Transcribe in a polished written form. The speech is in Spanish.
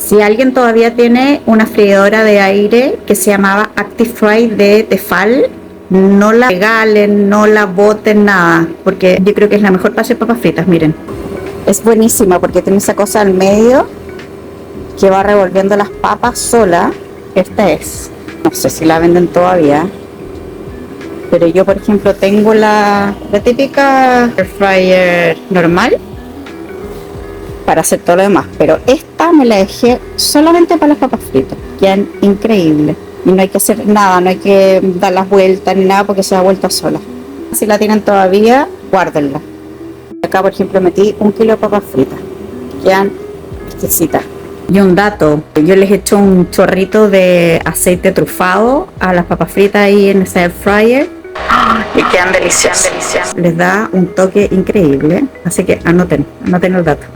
Si alguien todavía tiene una freidora de aire que se llamaba Active Fry de Tefal, no la regalen, no la boten, nada, porque yo creo que es la mejor para hacer papas fritas. Miren, es buenísima porque tiene esa cosa al medio que va revolviendo las papas sola. Esta es, no sé si la venden todavía, pero yo por ejemplo tengo la típica air fryer normal para hacer todo lo demás, pero esta me la dejé solamente para las papas fritas. Quedan increíbles y no hay que hacer nada, no hay que dar las vueltas ni nada porque se da vuelta sola. Si la tienen todavía, guárdenla. Acá por ejemplo metí 1 kilo de papas fritas, quedan exquisitas. Y un dato, yo les echo un chorrito de aceite trufado a las papas fritas ahí en ese air fryer y quedan deliciosas. Les da un toque increíble, así que anoten el dato.